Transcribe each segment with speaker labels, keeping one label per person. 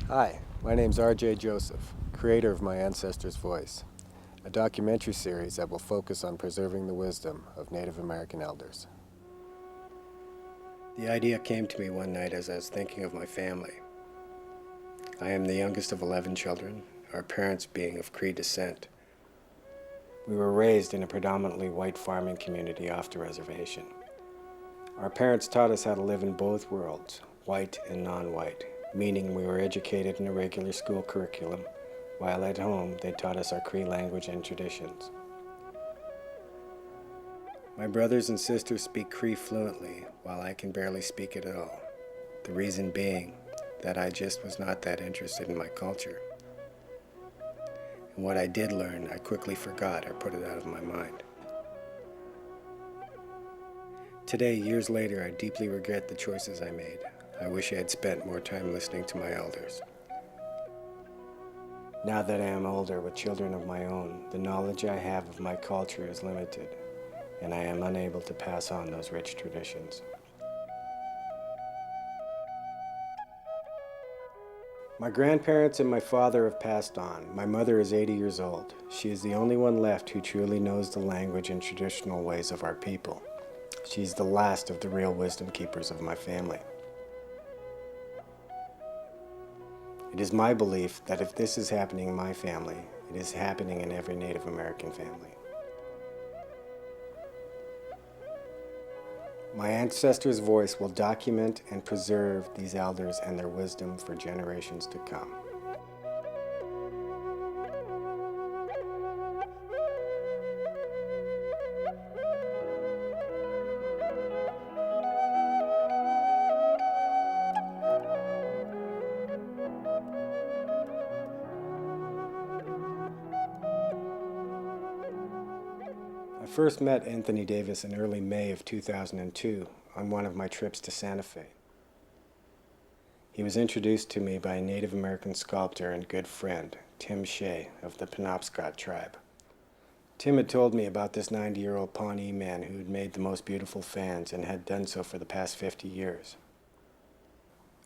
Speaker 1: Hi, my name's R.J. Joseph, creator of My Ancestors' Voice, a documentary series that will focus on preserving the wisdom of Native American elders. The idea came to me one night as I was thinking of my family. I am the youngest of 11 children, our parents being of Cree descent. We were raised in a predominantly white farming community off the reservation. Our parents taught us how to live in both worlds, white and non-white, meaning we were educated in a regular school curriculum, while at home they taught us our Cree language and traditions. My brothers and sisters speak Cree fluently, while I can barely speak it at all. The reason being that I just was not that interested in my culture. And what I did learn, I quickly forgot or put it out of my mind. Today, years later, I deeply regret the choices I made. I wish I had spent more time listening to my elders. Now that I am older with children of my own, the knowledge I have of my culture is limited, and I am unable to pass on those rich traditions. My grandparents and my father have passed on. My mother is 80 years old. She is the only one left who truly knows the language and traditional ways of our people. She's the last of the real wisdom keepers of my family. It is my belief that if this is happening in my family, it is happening in every Native American family. My ancestors' voice will document and preserve these elders and their wisdom for generations to come. I first met Anthony Davis in early May of 2002 on one of my trips to Santa Fe. He was introduced to me by a Native American sculptor and good friend, Tim Shea of the Penobscot tribe. Tim had told me about this 90-year-old Pawnee man who had made the most beautiful fans and had done so for the past 50 years.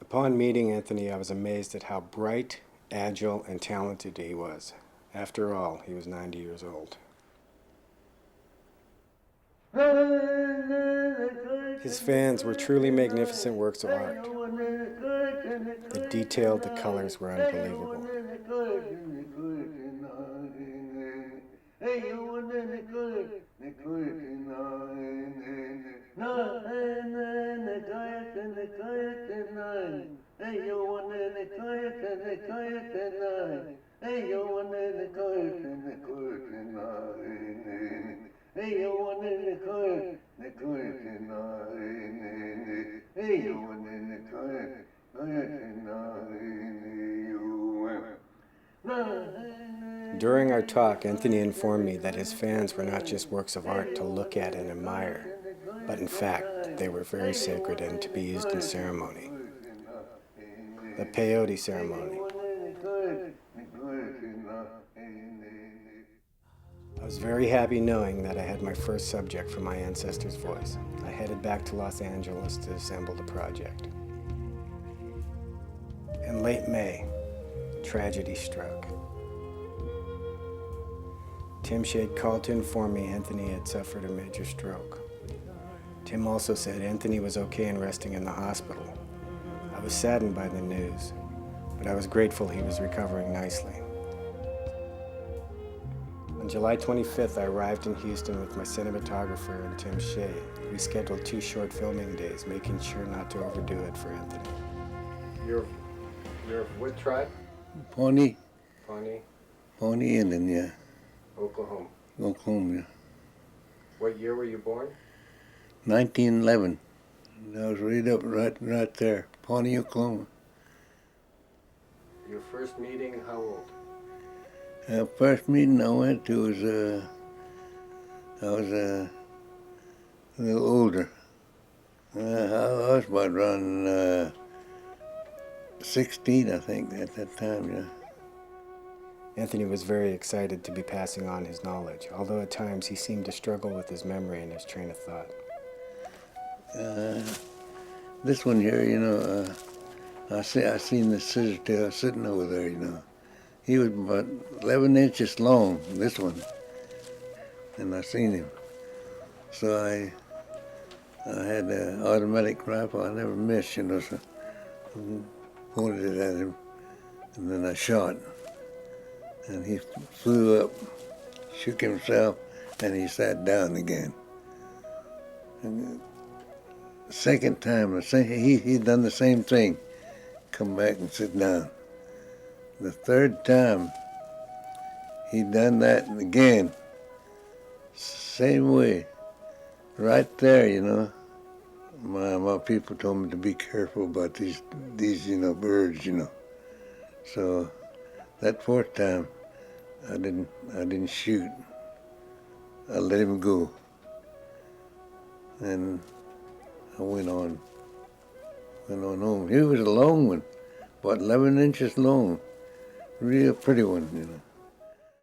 Speaker 1: Upon meeting Anthony, I was amazed at how bright, agile, and talented he was. After all, he was 90 years old. His fans were truly magnificent works of art. The detail, the colors were unbelievable. During our talk, Anthony informed me that his fans were not just works of art to look at and admire, but in fact, they were very sacred and to be used in ceremony. The Peyote ceremony, was very happy knowing that I had my first subject from my ancestor's voice. I headed back to Los Angeles to assemble the project. In late May, tragedy struck. Tim Shade called to inform me Anthony had suffered a major stroke. Tim also said Anthony was okay and resting in the hospital. I was saddened by the news, but I was grateful he was recovering nicely. On July 25th, I arrived in Houston with my cinematographer and Tim Shade. We scheduled 2 short filming days, making sure not to overdo it for Anthony. You're of what tribe?
Speaker 2: Pawnee.
Speaker 1: Pawnee?
Speaker 2: Pawnee Indian, yeah.
Speaker 1: Oklahoma.
Speaker 2: Oklahoma, yeah.
Speaker 1: What year were you born?
Speaker 2: 1911. I was right there, Pawnee, Oklahoma.
Speaker 1: Your first meeting, how old?
Speaker 2: First meeting I went to was, I was a little older. I was about around 16, I think, at that time, yeah.
Speaker 1: Anthony was very excited to be passing on his knowledge, although at times he seemed to struggle with his memory and his train of thought.
Speaker 2: This one here, you know, I seen the scissor tail sitting over there, you know. He was about 11 inches long, this one, and I seen him. So I had an automatic rifle. I never missed, you know, so I pointed it at him, and then I shot. And he flew up, shook himself, and he sat down again. And the second time, he done the same thing, come back and sit down. The third time, he done that again, same way, right there, you know. My people told me to be careful about these you know, birds, you know. So that fourth time, I didn't shoot. I let him go, and I went on home. He was a long one, about 11 inches long, real pretty one, you know.